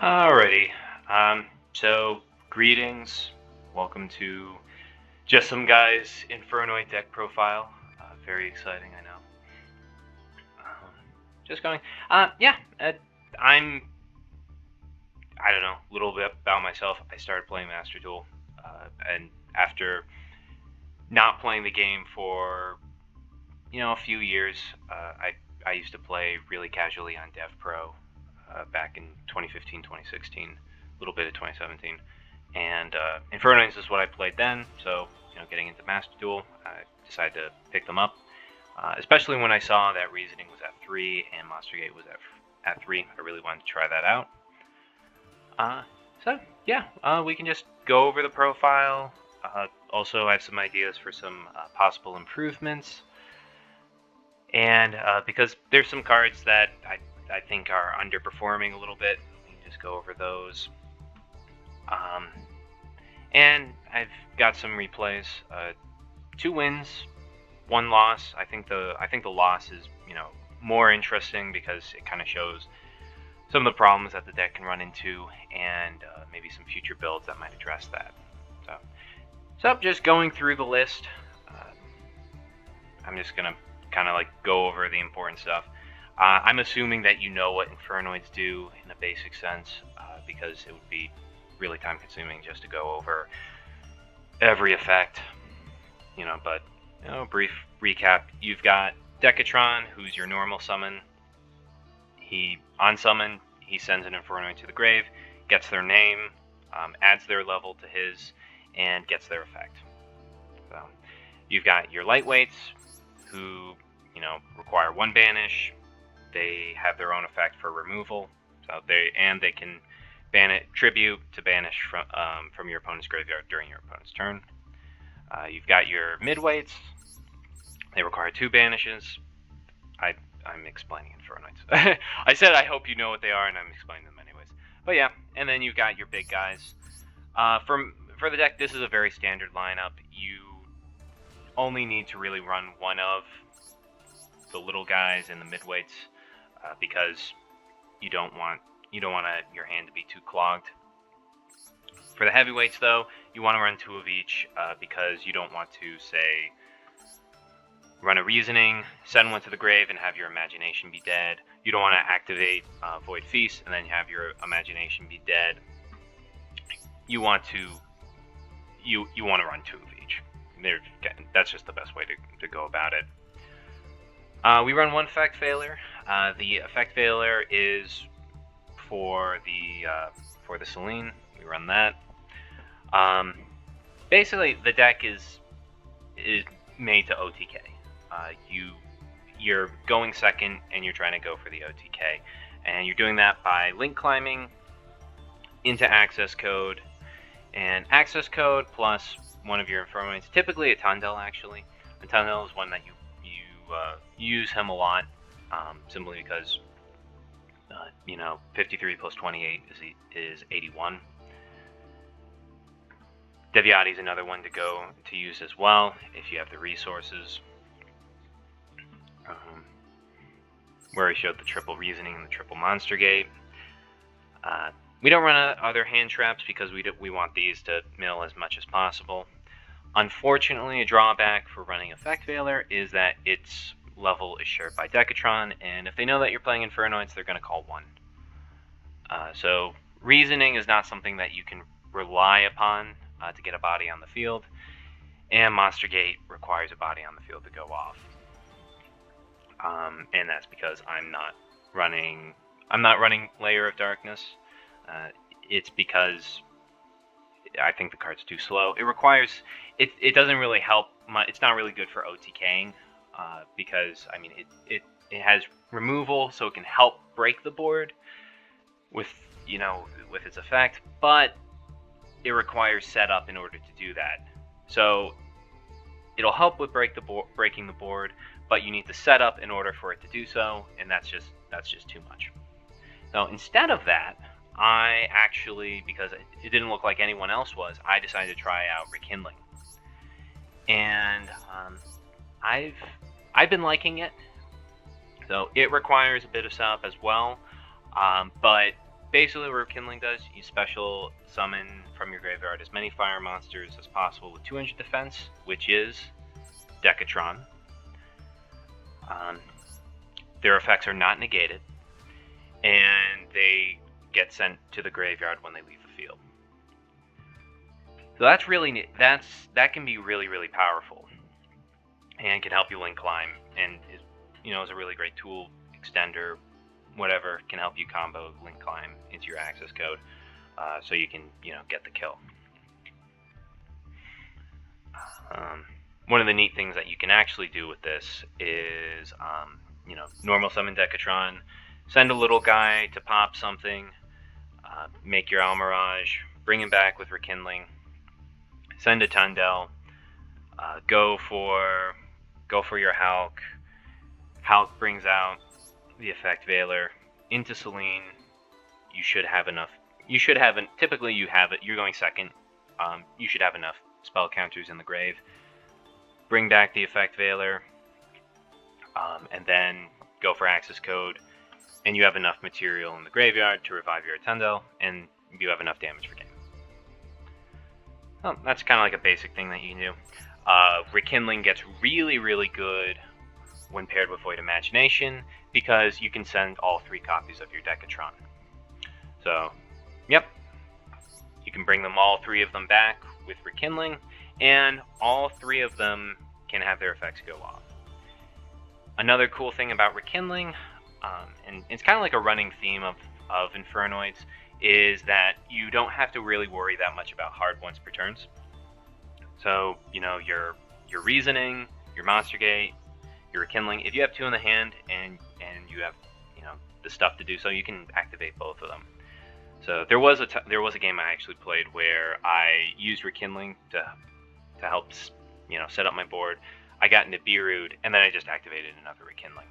Alrighty. So greetings. Welcome to Just Some Guys Infernoid deck profile. Very exciting, I know. Just going. Yeah. I'm. I don't know. A little bit about myself. I started playing Master Duel, and after not playing the game for a few years, I used to play really casually on Dev Pro back in 2015, 2016, a little bit of 2017. And Infernoid is what I played then, so getting into Master Duel, I decided to pick them up, especially when I saw that Reasoning was at 3 and Monster Gate was at 3. I really wanted to try that out. So yeah, we can just go over the profile. Also, I have some ideas for some possible improvements, and because there's some cards that I think are underperforming a little bit, we can just go over those. And I've got some replays. 2 wins, 1 loss. I think the loss is more interesting because it kind of shows some of the problems that the deck can run into, and maybe some future builds that might address that. So just going through the list. I'm just gonna kind of go over the important stuff. I'm assuming that you know what Infernoids do in a basic sense, because it would be really time consuming just to go over every effect, but brief recap. You've got Decatron, who's your normal summon. On summon, he sends an Infernoid to the grave, gets their name, adds their level to his, and gets their effect. So you've got your lightweights, who require 1 banish. They have their own effect for removal, so they can tribute to banish from your opponent's graveyard during your opponent's turn. You've got your midweights. They require 2 banishes. I'm explaining Infernoids. I said I hope you know what they are, and I'm explaining them anyways. But yeah, and then you've got your big guys. For the deck, this is a very standard lineup. You only need to really run one of the little guys and the midweights, because you don't want your hand to be too clogged. For the heavyweights, though, you want to run 2 of each, because you don't want to, say, run a Reasoning, send one to the grave, and have your Imagination be dead. You don't want to activate Void Feast and then have your Imagination be dead. You want to run 2 of each. That's just the best way to go about it. We run 1 effect failure. The effect failure is for the Selene. We run that. Basically, the deck is made to OTK. You're going second, and you're trying to go for the OTK, and you're doing that by link climbing into access code, and access code plus one of your Infernoids, typically a Tundel. Actually, a Tundel is one that you use him a lot, simply because 53 plus 28 is 81. Deviati is another one to use as well if you have the resources. Where he showed the triple Reasoning and the triple Monster Gate. We don't run other hand traps because we want these to mill as much as possible. Unfortunately, a drawback for running effect failure is that its level is shared by Decatron, and if they know that you're playing Infernoids, they're going to call 1. So Reasoning is not something that you can rely upon to get a body on the field, and Monster Gate requires a body on the field to go off. And that's because I'm not running Layer of Darkness. It's because I think the card's too slow. It doesn't really help. It's not really good for OTKing, because it has removal, so it can help break the board with its effect, but it requires setup in order to do that. So it'll help with breaking the board, but you need to set up in order for it to do so, and that's just too much. So instead of that, I actually, because it didn't look like anyone else was, I decided to try out Rekindling, and I've been liking it. So it requires a bit of setup as well, but basically what Rekindling does, you special summon from your graveyard as many fire monsters as possible with 200 defense, which is Decatron. Their effects are not negated, and they get sent to the graveyard when they leave the field. So that's really that can be really, really powerful, and can help you link climb, and is a really great tool, extender, whatever, can help you combo link climb into your access code, so you can get the kill. One of the neat things that you can actually do with this is normal summon Decatron, send a little guy to pop something, make your Almirage, bring him back with Rekindling, send a Tundel, go for your Hulk. Hulk brings out the Effect Veiler into Selene. You should have enough. Typically you have it. You're going second. You should have enough spell counters in the grave. Bring back the Effect Veiler, and then go for access code, and you have enough material in the graveyard to revive your Tundel, and you have enough damage for game. Well, that's kind of like a basic thing that you can do. Rekindling gets really, really good when paired with Void Imagination, because you can send all 3 copies of your Decatron. So, yep, you can bring them all 3 of them back with Rekindling, and all 3 of them can have their effects go off. Another cool thing about Rekindling, and it's kind of like a running theme of Infernoids, is that you don't have to really worry that much about hard ones per turns. So, your Reasoning, your Monster Gate, your Rekindling, if you have 2 in the hand and you have the stuff to do so, you can activate both of them. So there was a game I actually played where I used Rekindling to help set up my board. I got into Beerud, and then I just activated another Rekindling.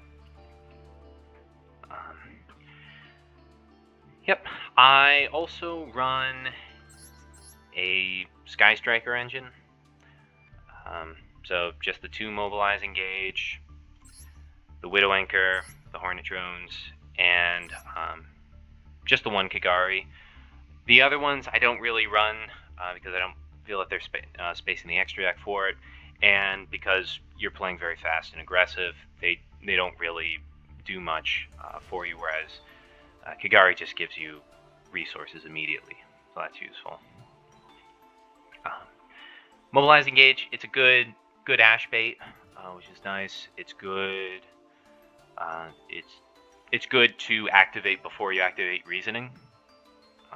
Yep, I also run a Sky Striker engine. So just the 2 Mobilize Engage, the Widow Anchor, the Hornet Drones, and just the 1 Kagari. The other ones I don't really run because I don't feel that there's space in the extra deck for it, and because you're playing very fast and aggressive, they don't really do much for you, whereas Kagari just gives you resources immediately, so that's useful. Mobilize Engage, it's a good Ash bait, which is nice. It's good. It's good to activate before you activate Reasoning.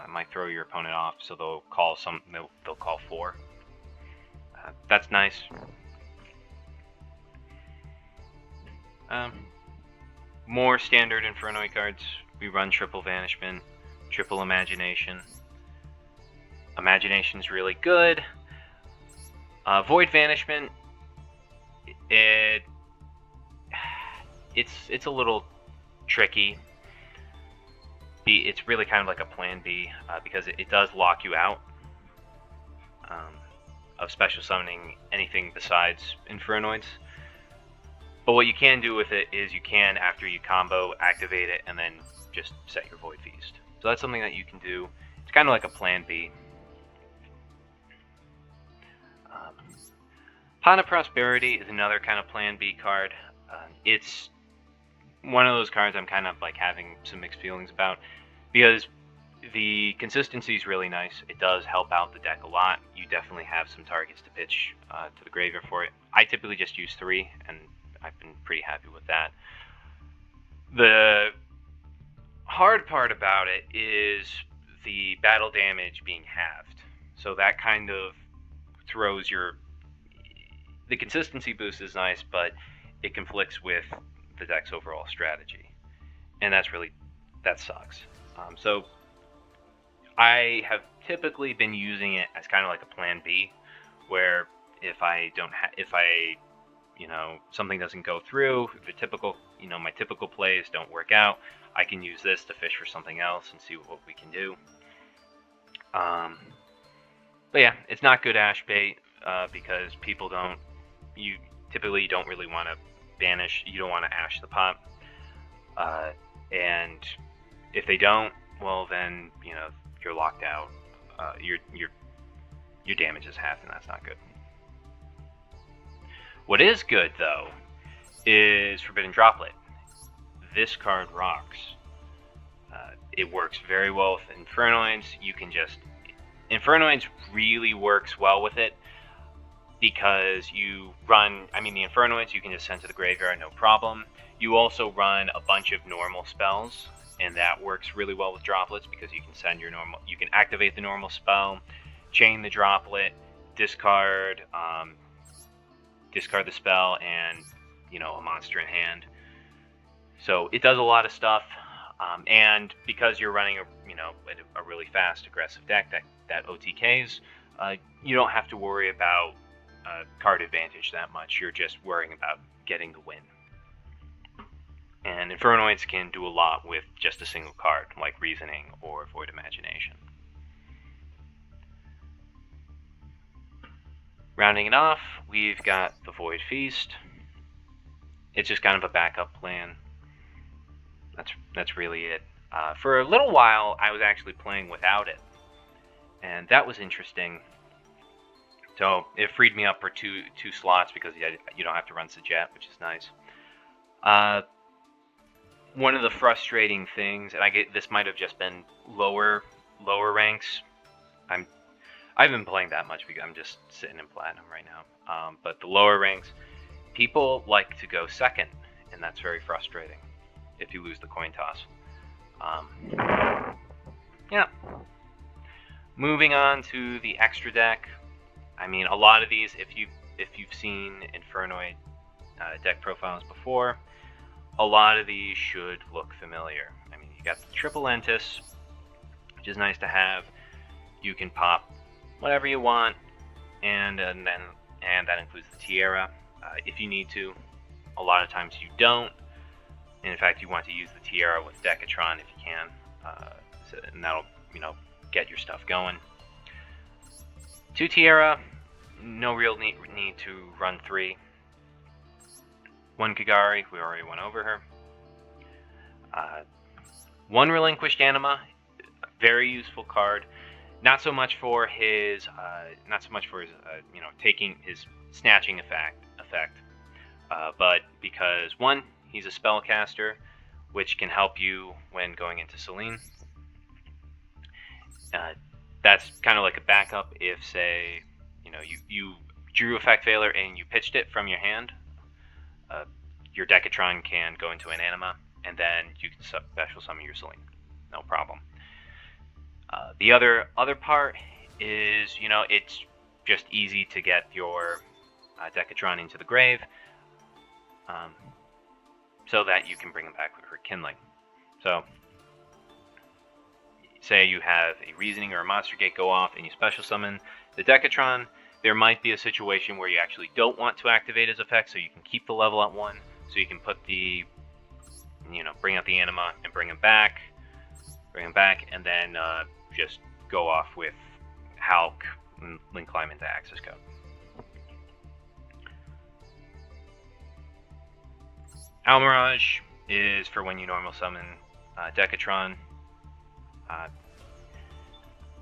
It might throw your opponent off, so they'll call 4. That's nice. More standard Infernoid cards. We run triple Vanishment, triple Imagination. Imagination's really good. Void Vanishment, it's a little tricky. It's really kind of like a plan B, because it does lock you out of special summoning anything besides Infernoids. But what you can do with it is you can, after you combo, activate it and then just set your Void Feast. So that's something that you can do. It's kind of like a plan B. Pawn of Prosperity is another kind of plan B card. It's one of those cards I'm kind of like having some mixed feelings about, because the consistency is really nice. It does help out the deck a lot. You definitely have some targets to pitch to the graveyard for it. I typically just use 3, and I've been pretty happy with that. The hard part about it is the battle damage being halved. So that kind of throws the consistency boost is nice, but it conflicts with the deck's overall strategy, and that sucks. So I have typically been using it as kind of like a plan B, where if something doesn't go through, my typical plays don't work out, I can use this to fish for something else and see what we can do. But yeah, it's not good Ash bait, because you typically don't really want to banish, you don't want to Ash the pot, and if they don't, well then, you know, you're locked out. Your damage is halved, and that's not good. What is good, though, is Forbidden Droplet. This card rocks. It works very well with Infernoids. You can just... Infernoids really works well with it because you run... I mean, the Infernoids you can just send to the graveyard, no problem. You also run a bunch of normal spells, and that works really well with droplets because you can send your normal... You can activate the normal spell, chain the droplet, discard the spell, and, you know, a monster in hand. So it does a lot of stuff, and because you're running a really fast, aggressive deck that OTKs, you don't have to worry about card advantage that much. You're just worrying about getting the win. And Infernoids can do a lot with just a single card, like Reasoning or Void Imagination. Rounding it off, we've got the Void Feast. It's just kind of a backup plan. That's really it. For a little while, I was actually playing without it, and that was interesting. So it freed me up for two slots because you don't have to run Sajet, which is nice. One of the frustrating things, and this might have just been lower ranks. I haven't been playing that much because I'm just sitting in Platinum right now. But the lower ranks, people like to go second, and that's very frustrating if you lose the coin toss. Yeah. Moving on to the extra deck. I mean, a lot of these, if you've seen Infernoid deck profiles before, a lot of these should look familiar. I mean, you got the Triple Entis, which is nice to have. You can pop whatever you want, and that includes the Tiara if you need to. A lot of times you don't. And in fact, you want to use the Tiara with Decatron if you can, and that'll get your stuff going. 2 Tiara, no real need to run 3. 1 Kagari, we already went over her. 1 Relinquished Anima, very useful card. Not so much for his, taking his snatching effect, but because 1, he's a spellcaster, which can help you when going into Selene. That's kind of like a backup if, say, you drew Effect Veiler and you pitched it from your hand. Your Decatron can go into an Anima, and then you can special summon your Selene. No problem. The other part is, it's just easy to get your Decatron into the grave, so that you can bring him back for Kindling. So, say you have a Reasoning or a Monster Gate go off and you special summon the Decatron, there might be a situation where you actually don't want to activate his effect, so you can keep the level at 1, so you can put bring out the Anima and bring him back, and then just go off with Hulk and link climb into Access Code. Almirage is for when you normal summon Decatron.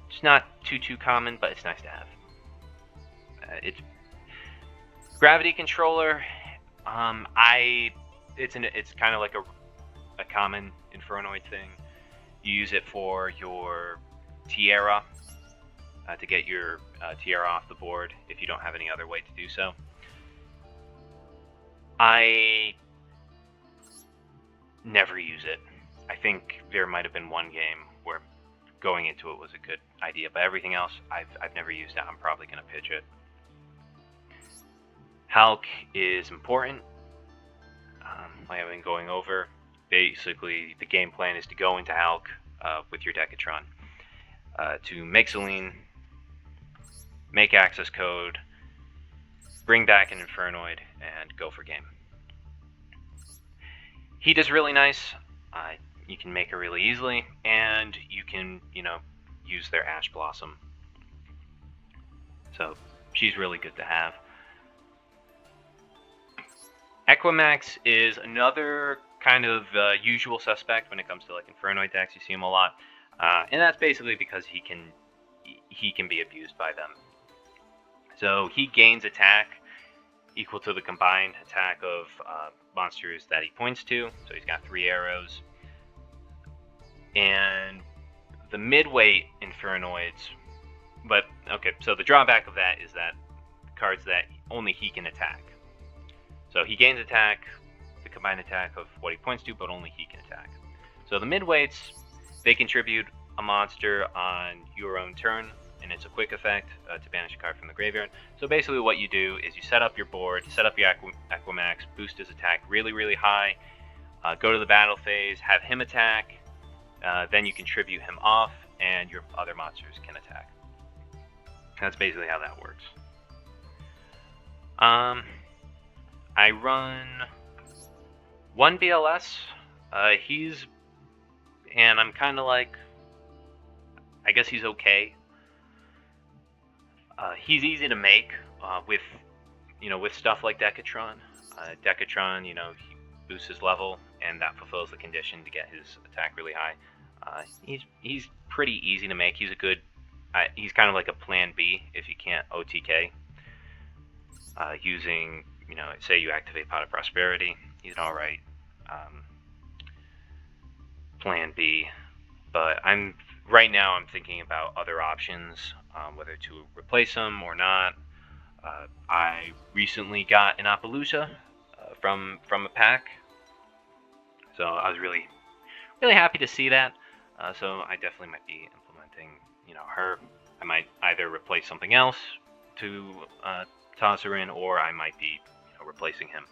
It's not too common, but it's nice to have. It's Gravity Controller. It's kind of like a common Infernoid thing. You use it for your Tiara to get your Tiara off the board if you don't have any other way to do so. I never use it. I think there might have been one game where going into it was a good idea, but everything else I've never used it. I'm probably going to pitch it. Hulk is important. Like I've been going over, basically the game plan is to go into Hulk with your Decatron to make Selene, make Access Code, bring back an Infernoid, and go for game. Heat is really nice. You can make her really easily, and you can, use their Ash Blossom. So she's really good to have. Equimax is another kind of usual suspect when it comes to like Infernoid decks. You see him a lot, and that's basically because he can be abused by them. So he gains attack equal to the combined attack of monsters that he points to. So he's got 3 arrows. And the midweight Infernoids, but okay, so the drawback of that is that cards that only he can attack. So he gains attack, the combined attack of what he points to, but only he can attack. So the midweights, they contribute a monster on your own turn, and it's a quick effect to banish a card from the graveyard. So basically what you do is you set up your board, set up your Aquamax, boost his attack really, really high, go to the battle phase, have him attack, then you contribute him off, and your other monsters can attack. That's basically how that works. I run 1 BLS. And I'm kind of like, I guess he's okay. He's easy to make with stuff like Decatron. Decatron, he boosts his level, and that fulfills the condition to get his attack really high. He's pretty easy to make. He's kind of like a plan B if you can't OTK. Using, say you activate Pot of Prosperity, he's an alright plan B. But right now I'm thinking about other options, whether to replace him or not. I recently got an Appaloosa from a pack, so I was really happy to see that. So I definitely might be implementing, her. I might either replace something else to toss her in, or I might be replacing him.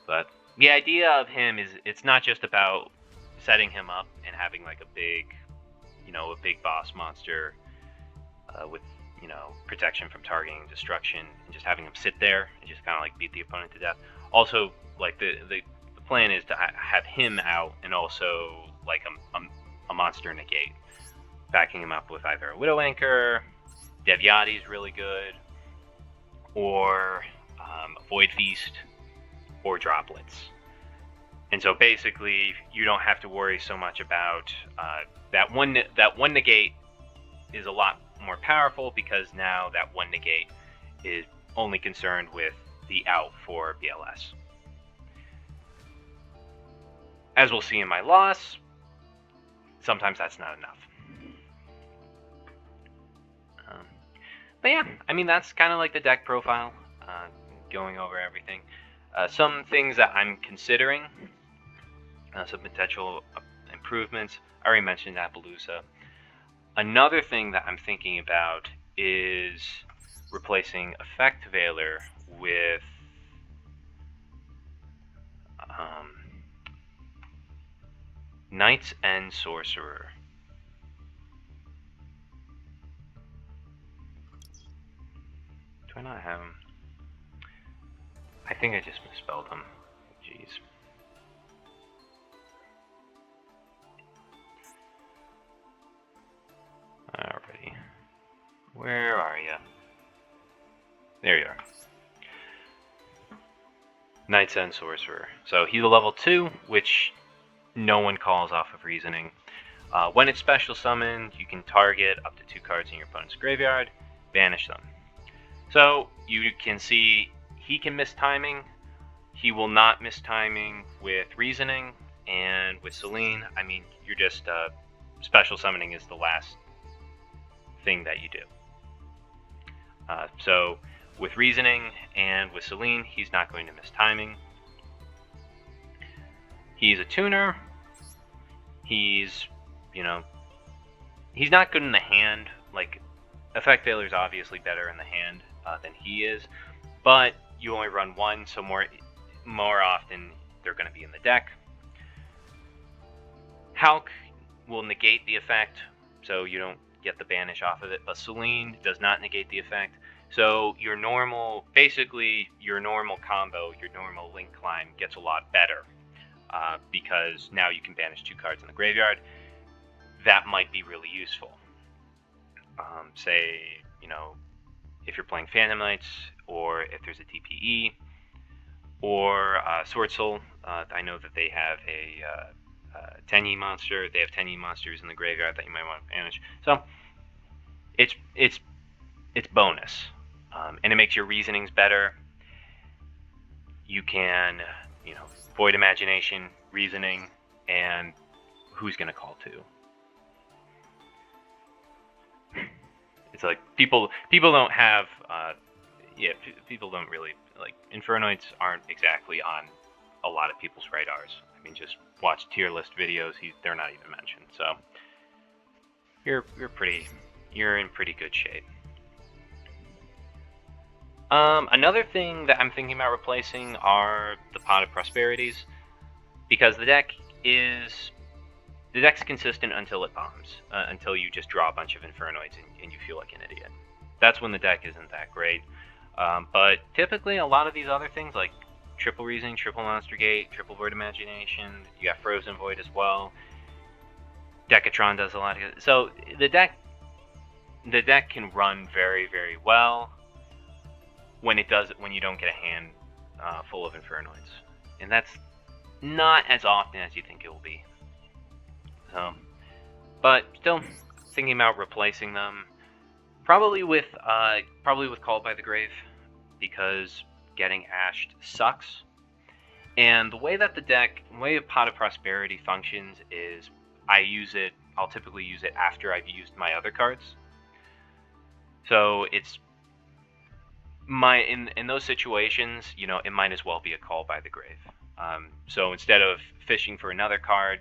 But the idea of him is it's not just about setting him up and having like a big boss monster with protection from targeting and destruction, and just having him sit there and just kind of like beat the opponent to death. Also, like the plan is to have him out and also like a monster negate, backing him up with either a Widow Anchor, Devyati is really good, or Void Feast, or Droplets. And so basically, you don't have to worry so much about that one negate is a lot more powerful, because now that one negate is only concerned with the out for BLS. As we'll see in my loss, sometimes that's not enough. But yeah, I mean, that's kind of like the deck profile, going over everything. Some things that I'm considering, some potential improvements. I already mentioned Appaloosa. Another thing that I'm thinking about is replacing Effect Veiler with Knight's End Sorcerer. Do I not have him? I think I just misspelled him. Jeez. Alrighty. Where are you? There you are. Knight's End Sorcerer. So he's a level 2, which no one calls off of Reasoning. When it's special summoned, you can target up to 2 cards in your opponent's graveyard, banish them. So you can see he can miss timing. He will not miss timing with Reasoning, and with Selene, I mean, you're just special summoning is the last thing that you do. So with Reasoning and with Selene, he's not going to miss timing. He's a tuner. He's not good in the hand. Like, Effect Veiler is obviously better in the hand than he is, but you only run one, so more often they're going to be in the deck. Hulk will negate the effect, so you don't get the banish off of it, but Selene does not negate the effect. So your normal combo, your normal Link Climb gets a lot better, because now you can banish 2 cards in the graveyard. That might be really useful. Say, if you're playing Phantom Knights, or if there's a TPE, or Sword Soul. I know that they have a 10E monster. They have 10E monsters in the graveyard that you might want to manage. So it's bonus, and it makes your reasonings better. You can, Void Imagination, Reasoning, and who's gonna call to. It's like people don't have, people don't really like Infernoids aren't exactly on a lot of people's radars. I mean, just watch tier list videos; they're not even mentioned. So you're in pretty good shape. Another thing that I'm thinking about replacing are the Pot of Prosperities, because the deck's consistent until it bombs, until you just draw a bunch of Infernoids and you feel like an idiot. That's when the deck isn't that great. But typically, a lot of these other things, like triple Reasoning, triple Monster Gate, triple Void Imagination, you got Frozen Void as well. Decatron does a lot of it. So the deck can run very, very well when you don't get a hand full of Infernoids, and that's not as often as you think it will be. But still thinking about replacing them, probably with Called by the Grave, because getting ashed sucks. And the way that Pot of Prosperity functions is I'll typically use it after I've used my other cards. So it's in those situations, it might as well be a Call by the Grave. So instead of fishing for another card,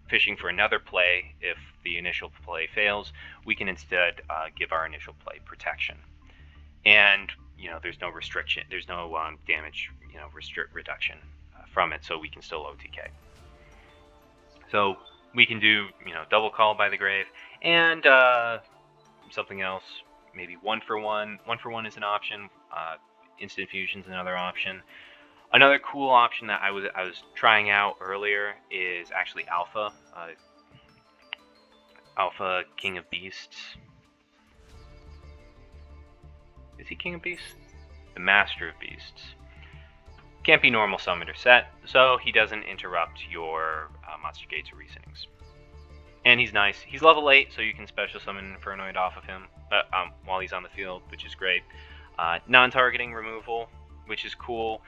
fishing for another play if the initial play fails, we can instead give our initial play protection. And there's no restriction, there's no damage, reduction from it, so we can still OTK. So we can do double Call by the Grave and something else. Maybe 1-for-1. 1-for-1 is an option. Instant Fusion's another option. Another cool option that I was trying out earlier is actually Alpha. Alpha King of Beasts. Is he King of Beasts? The Master of Beasts. Can't be normal summoned or set, so he doesn't interrupt your Monster Gates or Reasonings. And he's nice. He's level 8, so you can special summon Infernoid off of him while he's on the field, which is great. Non-targeting removal, which is cool.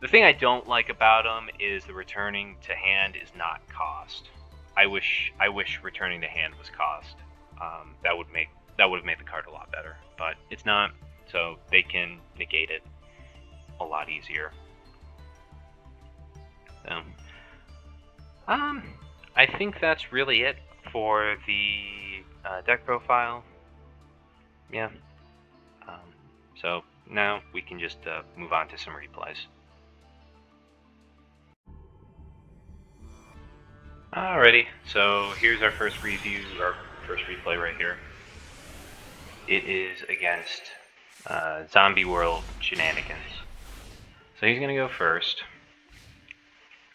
The thing I don't like about him is the returning to hand is not cost. I wish returning to hand was cost. That would have made the card a lot better, but it's not. So they can negate it a lot easier. So, I think that's really it for the deck profile. Yeah. So now we can just move on to some replays. Alrighty, so here's our first review, our first replay right here. It is against Zombie World Shenanigans. So he's gonna go first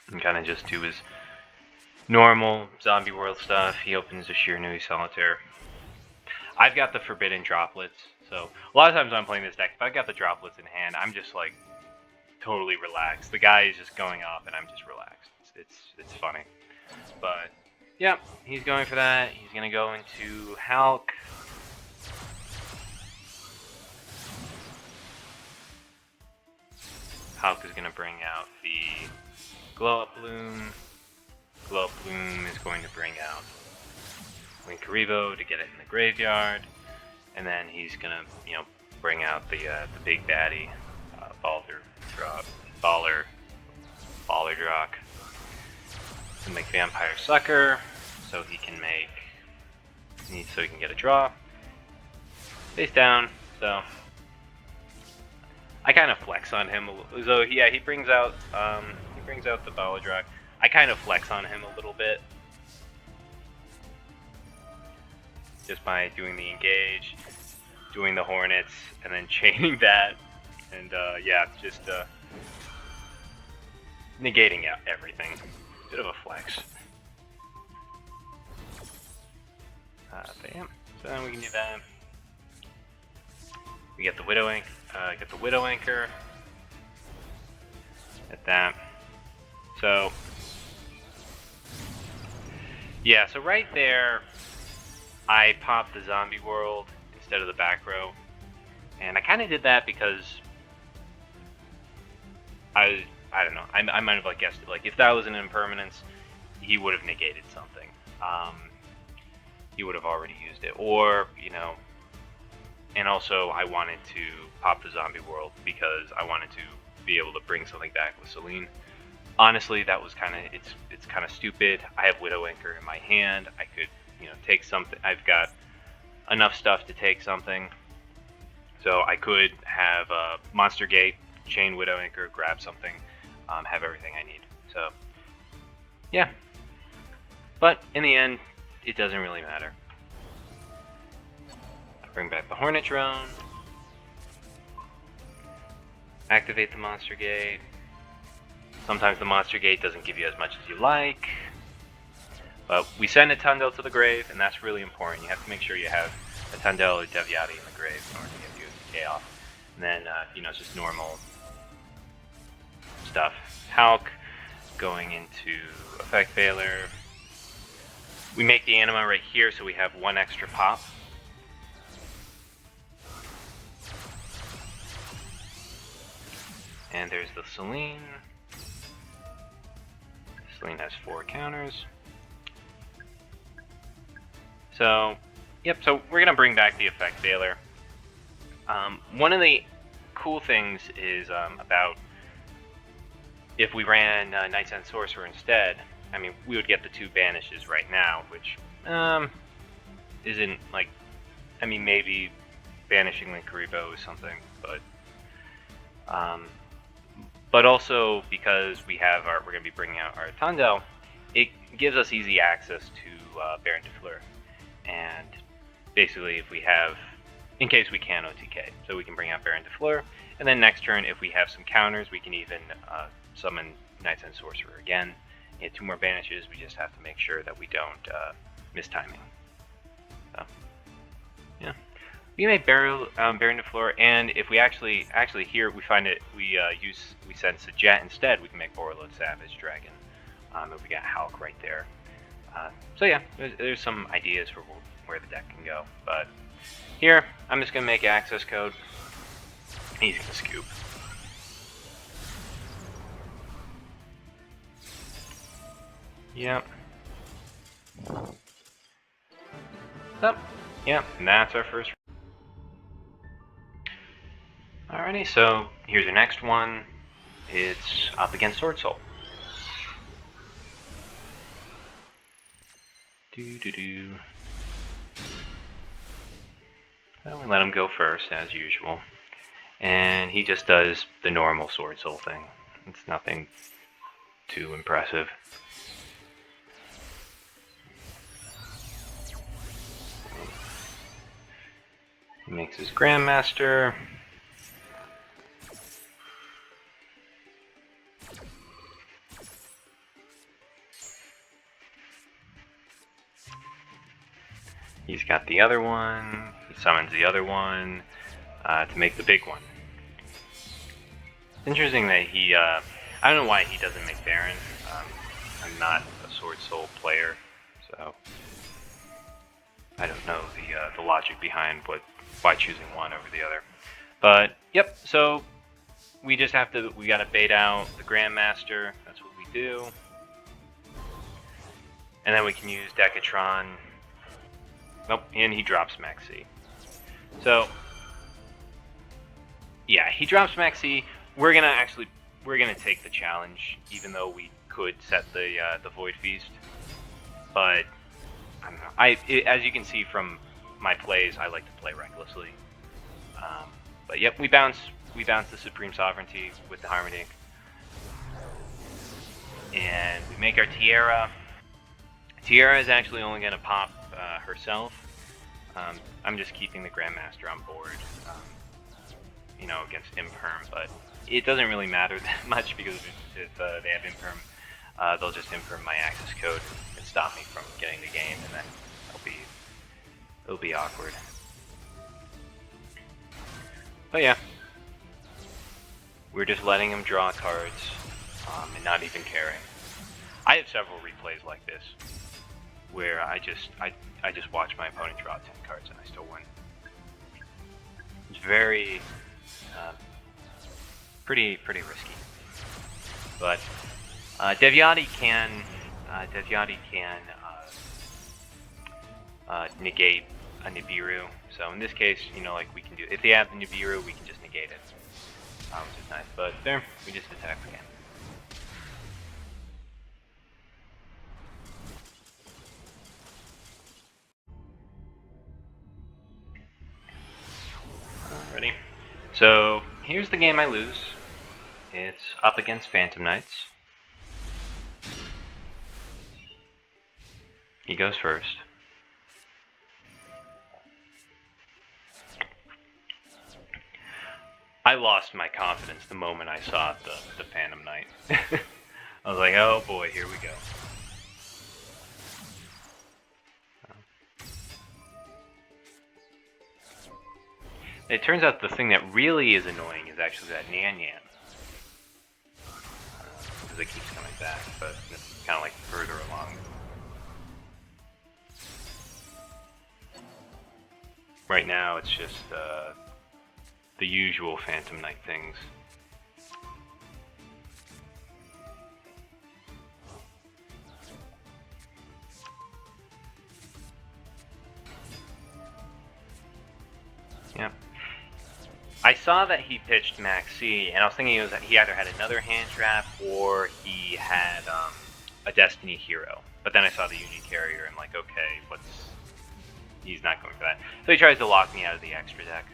and kind of just do his normal Zombie World stuff. He opens a Shiranui Solitaire. I've got the Forbidden Droplets, so a lot of times when I'm playing this deck, if I've got the Droplets in hand, I'm just like totally relaxed. The guy is just going off and I'm just relaxed. It's funny. But yeah, he's going for that. He's gonna go into Hulk. Hulk is gonna bring out the Glow Up Bloom. Glow Up Bloom is going to bring out Linkaribo to get it in the graveyard, and then he's gonna, bring out the big baddie, Baller Drock, to make Vampire Sucker, so he can get a draw. Face down, so I kind of flex on him. So yeah, he brings out the Baller Drock. I kind of flex on him a little bit, just by doing the engage, doing the Hornets, and then chaining that, and just negating out everything. Bit of a flex. Bam. So then we can do that. We get the Widow Anchor. at that. So, yeah, so right there, I popped the zombie world instead of the back row. And I kind of did that because I don't know, I might have like guessed it. Like, if that was an impermanence, he would have negated something. He would have already used it. Or, you know, and also I wanted to pop the zombie world because I wanted to be able to bring something back with Celine. Honestly, that was kind of, it's kind of stupid. I have Widow Anchor in my hand. I could, you know, take something. I've got enough stuff to take something. So I could have Monster Gate, chain Widow Anchor, grab something, have everything I need. So, yeah. But in the end, it doesn't really matter. I bring back the Hornet Drone. Activate the Monster Gate. Sometimes the Monster Gate doesn't give you as much as you like. But we send a Tundel to the grave, and that's really important. You have to make sure you have a Tundel or Deviati in the grave in order to get the USDK off. And then, you know, just normal stuff. Hulk, going into Effect Veiler. We make the Anima right here, so we have one extra pop. And there's the Celine. Celine has 4 counters. So, yep, so we're going to bring back the Effect Veiler. One of the cool things is about if we ran Knights and Sorcerer instead, I mean, we would get the 2 banishes right now, which isn't like, I mean, maybe banishing Linkuriboh is something, but also because we have we're going to be bringing out our Tundel, it gives us easy access to Baron de Fleur. And basically, if we have, in case we can OTK, so we can bring out Baron de Fleur, and then next turn, if we have some counters, we can even summon Knights and Sorcerer again. Get 2 more banishes, we just have to make sure that we don't miss timing. So, yeah. We made Baron de Fleur, and if we actually here we find it, we send Sajet instead, we can make Borreload Savage Dragon. And we got Hulk right there. So yeah, there's some ideas for where the deck can go. But here, I'm just going to make access code. He's going to scoop. Yep. So, yeah, and that's our first. Alrighty, so here's your next one. It's up against Sword Soul. So we let him go first, as usual. And he just does the normal Sword Soul thing. It's nothing too impressive. He makes his Grandmaster. He's got the other one. He summons the other one to make the big one. It's interesting that he, I don't know why he doesn't make Baron. I'm not a Sword Soul player, so I don't know the logic behind why choosing one over the other. But yep, so we just have to, we gotta bait out the Grandmaster. That's what we do. And then we can use Decatron. Nope, and he drops Maxi. So, yeah, he drops Maxi. We're gonna take the challenge, even though we could set the Void Feast. But I don't know. As you can see from my plays, I like to play recklessly. But yep, we bounce the Supreme Sovereignty with the Harmony, and we make our Tiara. Tiara is actually only gonna pop herself. I'm just keeping the Grandmaster on board, you know, against Imperm, but it doesn't really matter that much because if they have Imperm, they'll just Imperm my access code and stop me from getting the game, and then it'll be awkward. But yeah, we're just letting him draw cards. and not even caring. I have several replays like this where I just watch my opponent draw 10 cards and I still win. It's very pretty risky, but Devyati can negate a Nibiru. So in this case, you know, like we can do, if they have the Nibiru, we can just negate it, which is nice. But there, we just attack again. Ready? So here's the game I lose. It's up against Phantom Knights. He goes first. I lost my confidence the moment I saw the Phantom Knight. I was like, oh boy, here we go. It turns out the thing that really is annoying is actually that Nan Yan. Because it keeps coming back, but it's kind of like further along. Right now, it's just the usual Phantom Knight things. Yep. I saw that he pitched Maxi, and I was thinking it was that he either had another hand trap or he had a Destiny Hero. But then I saw the Union Carrier and like, okay, he's not going for that. So he tries to lock me out of the extra deck.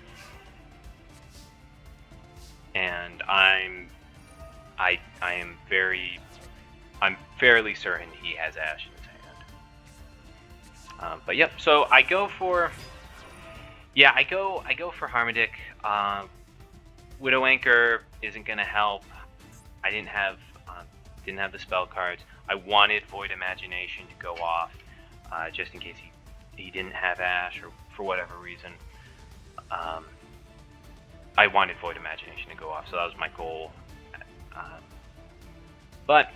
And I'm fairly certain he has Ash in his hand. But yep, so I go for Harmadic. Widow Anchor isn't gonna help. I didn't have the spell cards. I wanted Void Imagination to go off, just in case he didn't have Ash or for whatever reason. I wanted Void Imagination to go off, so that was my goal. But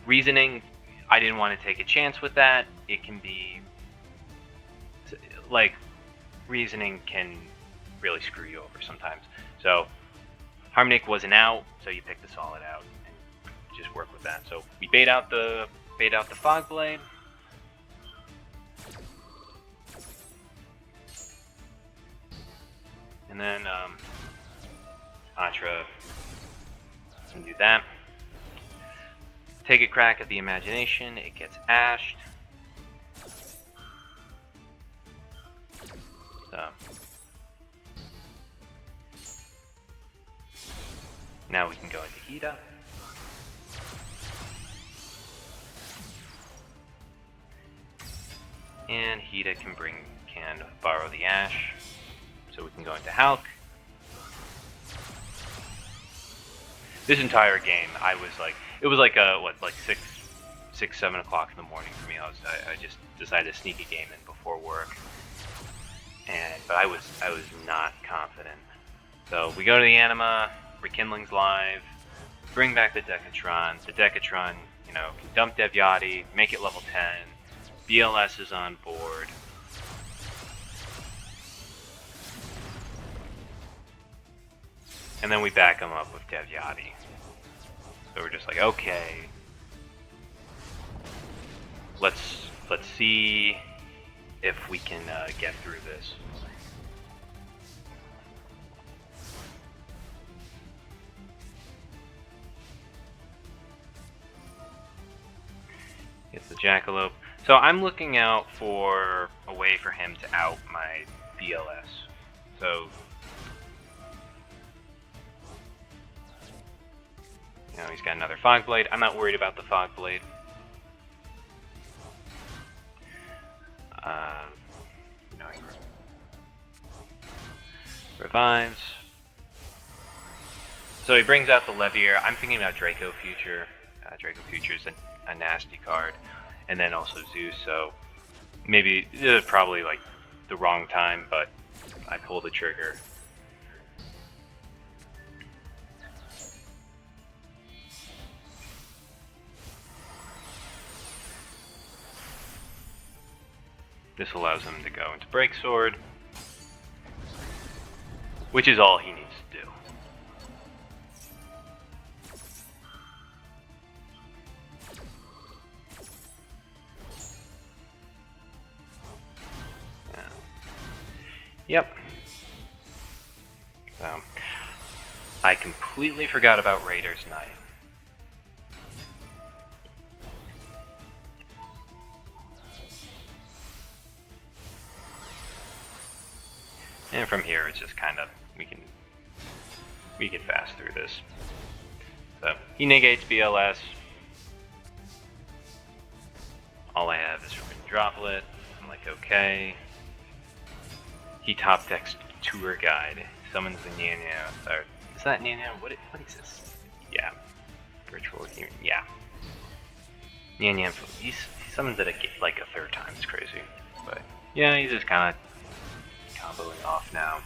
reasoning, I didn't want to take a chance with that. It can be like reasoning can really screw you over sometimes. So Harmonic wasn't out, so you pick the solid out and just work with that. So we bait out the Fog Blade. And then Atra can do that. Take a crack at the Imagination, it gets ashed. So now we can go into Hida. And Hida can borrow the Ash. So we can go into Hulk. This entire game, I was like, it was like 7 o'clock in the morning for me. I just decided to sneak a game in before work, but I was not confident. So we go to the Anima, Rekindling's live, bring back the Decatron. The Decatron, you know, can dump Devyati, make it level 10. BLS is on board. And then we back him up with Devyati. So we're just like, okay, let's see if we can get through this. Get the Jackalope. So I'm looking out for a way for him to out my BLS. So you know, he's got another Fog Blade. I'm not worried about the Fog Blade. No, he revives. So he brings out the Levier. I'm thinking about Draco Future. Draco Future is a nasty card. And then also Zeus, so maybe it was probably like the wrong time, but I pulled the trigger. This allows him to go into Break Sword, which is all he needs to do. Yep. So, I completely forgot about Raider's Knight. And from here, it's just kind of, we can fast through this. So, he negates BLS. All I have is Ruin Droplet. I'm like, okay. He top decks Tour Guide, summons the Nyanya, or is that Nyanya? What is this? Yeah, virtual human. Yeah, Nyanya. He summons it like a third time. It's crazy, but yeah, he's just kind of comboing off now.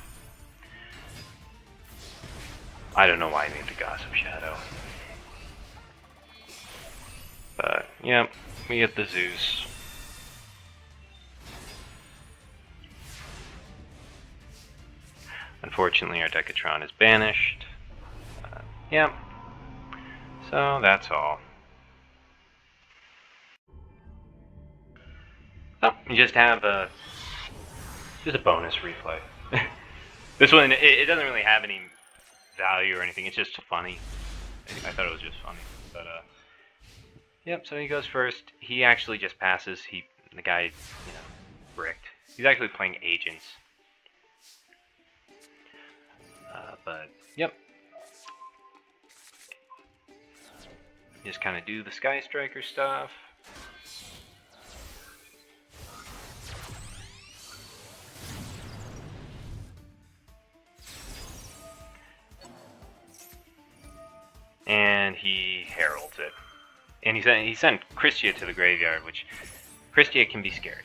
I don't know why I named the Gossip Shadow, but yeah, we get the Zeus. Unfortunately, our Decatron is banished. Yeah. So that's all. Oh, you just have a bonus replay. This one, it doesn't really have any value or anything. It's just funny. I thought it was just funny, but yep. So he goes first. He actually just passes. The guy, bricked. He's actually playing agents. But, yep. Just kind of do the Sky Striker stuff. And he heralds it. And he sent Christia to the graveyard, which Christia can be scary.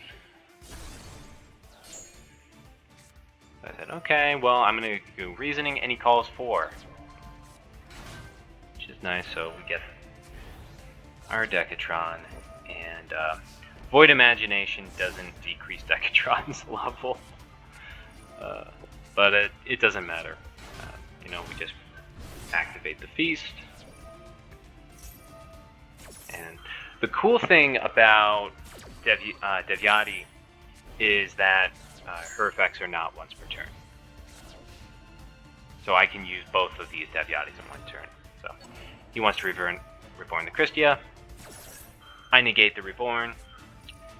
So I said, okay, well, I'm going to go Reasoning, and he calls 4. Which is nice, so we get our Decatron, and Void Imagination doesn't decrease Decatron's level, but it doesn't matter. We just activate the Feast. And the cool thing about Devyati is that her effects are not once per turn. So I can use both of these Devyatis in one turn. So he wants to reborn the Christia. I negate the Reborn.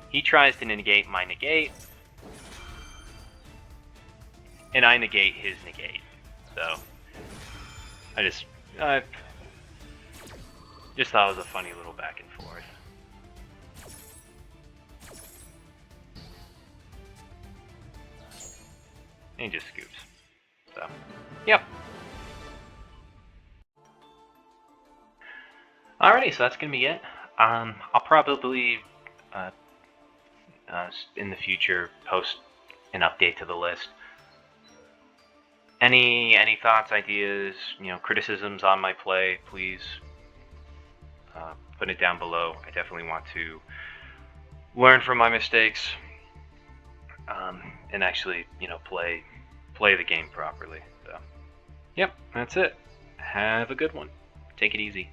He tries to negate my negate. And I negate his negate. So I just thought it was a funny little back and forth. And he just scoops. So, yep. Alrighty, so that's gonna be it. I'll probably in the future post an update to the list. Any thoughts, ideas, criticisms on my play, please put it down below. I definitely want to learn from my mistakes and actually, play the game properly. So, yep, that's it. Have a good one. Take it easy.